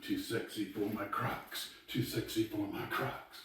Too sexy for my Crocs. Too sexy for my Crocs.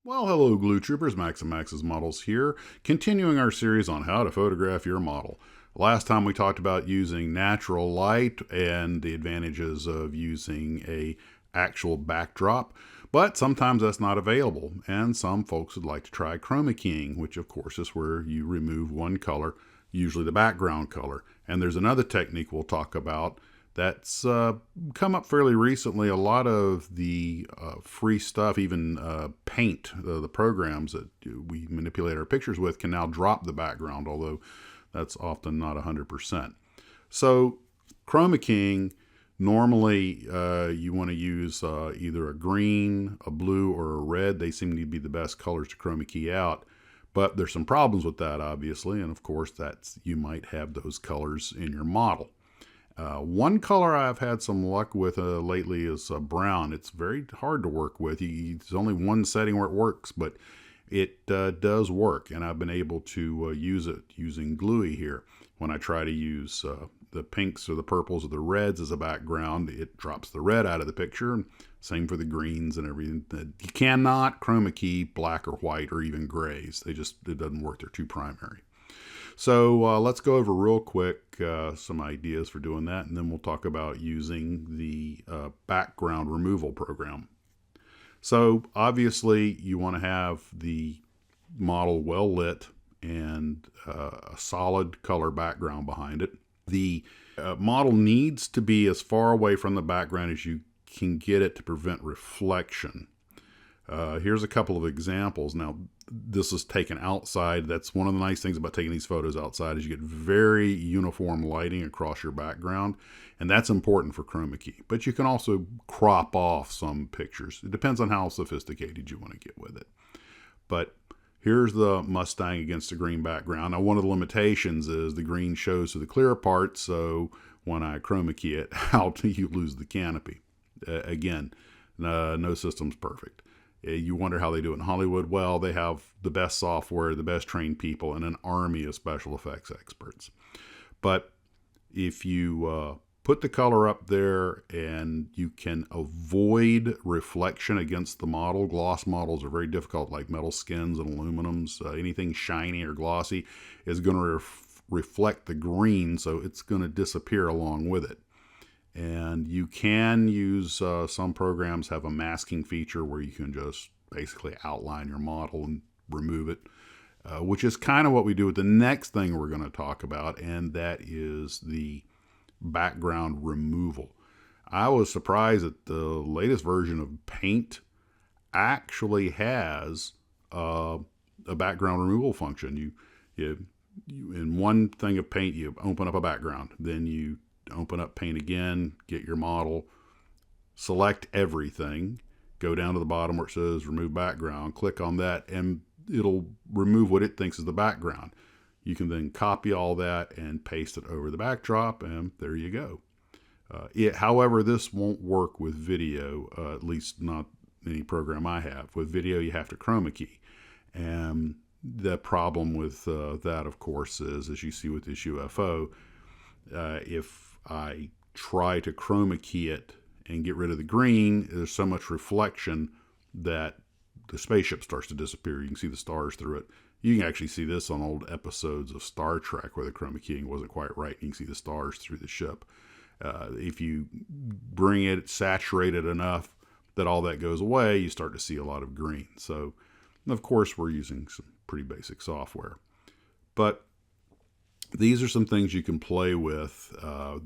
Well, hello Glue Troopers, Max and Max's Models here, continuing our series on how to photograph your model. Last time we talked about using natural light and the advantages of using a actual backdrop, but sometimes that's not available, and some folks would like to try chroma keying, which of course is where you remove one color, usually the background color. And there's another technique we'll talk about that's come up fairly recently. A lot of the free stuff, even Paint, the programs that we manipulate our pictures with, can now drop the background, although that's often not 100%. So chroma keying, normally you want to use either a green, a blue, or a red. They seem to be the best colors to chroma key out. But there's some problems with that, obviously, and of course you might have those colors in your model. One color I've had some luck with lately is brown. It's very hard to work with. There's only one setting where it works, but it does work, and I've been able to use it using Gluey here. When I try to use the pinks or the purples or the reds as a background, it drops the red out of the picture, and same for the greens and everything. You cannot chroma key black or white or even grays. It doesn't work. They're too primary. So let's go over real quick some ideas for doing that, and then we'll talk about using the background removal program. So obviously you want to have the model well lit and a solid color background behind it. The model needs to be as far away from the background as you can get it to prevent reflection. Here's a couple of examples. Now, this is taken outside. That's one of the nice things about taking these photos outside, is you get very uniform lighting across your background, and that's important for chroma key. But you can also crop off some pictures. It depends on how sophisticated you want to get with it. But here's the Mustang against a green background. Now, one of the limitations is the green shows to the clear part, so when I chroma key it out, you lose the canopy. Again, no system's perfect. You wonder how they do it in Hollywood. Well, they have the best software, the best trained people, and an army of special effects experts. But if you put the color up there and you can avoid reflection against the model, gloss models are very difficult, like metal skins and aluminums. Anything shiny or glossy is going to reflect the green, so it's going to disappear along with it. And you can use, some programs have a masking feature where you can just basically outline your model and remove it, which is kind of what we do with the next thing we're going to talk about, and that is the background removal. I was surprised that the latest version of Paint actually has a background removal function. You in one thing of Paint, you open up a background, then you open up Paint again, get your model, select everything, go down to the bottom where it says remove background, click on that, and it'll remove what it thinks is the background. You can then copy all that and paste it over the backdrop, and there you go. However, this won't work with video, at least not any program I have. With video, you have to chroma key. And the problem with that, of course, is, as you see with this UFO, if I try to chroma key it and get rid of the green, there's so much reflection that the spaceship starts to disappear. You can see the stars through it. You can actually see this on old episodes of Star Trek where the chroma keying wasn't quite right. You can see the stars through the ship. If you bring it saturated enough that all that goes away, you start to see a lot of green. So, of course, we're using some pretty basic software. But these are some things you can play with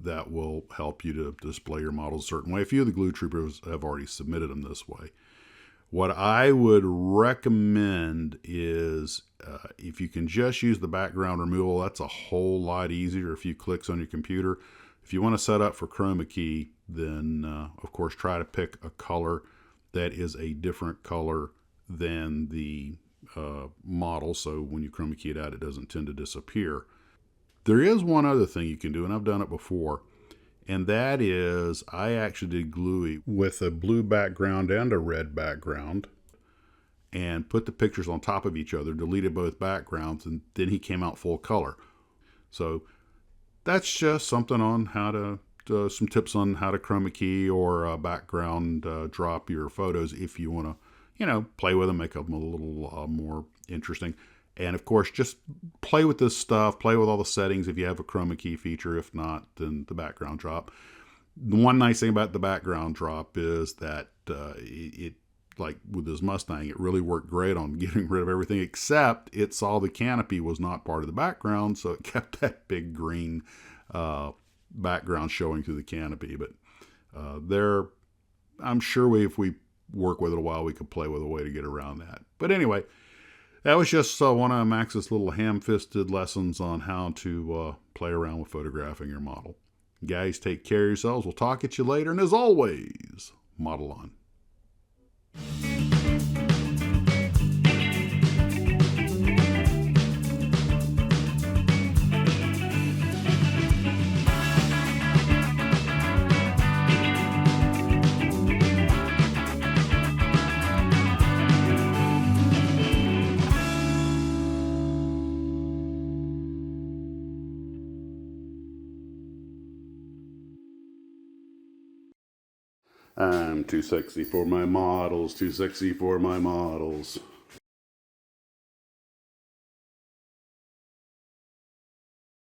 that will help you to display your models a certain way. A few of the Glue Troopers have already submitted them this way. What I would recommend is if you can just use the background removal, that's a whole lot easier, a few clicks on your computer. If you want to set up for chroma key, then of course try to pick a color that is a different color than the model, so when you chroma key it out, it doesn't tend to disappear. There is one other thing you can do, and I've done it before, and that is I actually did Gluey with a blue background and a red background and put the pictures on top of each other, deleted both backgrounds, and then he came out full color. So that's just something on how to, some tips on how to chroma key or background drop your photos if you want to, play with them, make them a little more interesting. And of course, just play with this stuff, play with all the settings if you have a chroma key feature. If not, then the background drop. The one nice thing about the background drop is that it, like with this Mustang, it really worked great on getting rid of everything, except it saw the canopy was not part of the background, so it kept that big green background showing through the canopy. But I'm sure if we work with it a while, we could play with a way to get around that. But anyway, that was just one of Max's little ham-fisted lessons on how to play around with photographing your model. Guys, take care of yourselves. We'll talk at you later. And as always, model on. I'm too sexy for my models, too sexy for my models.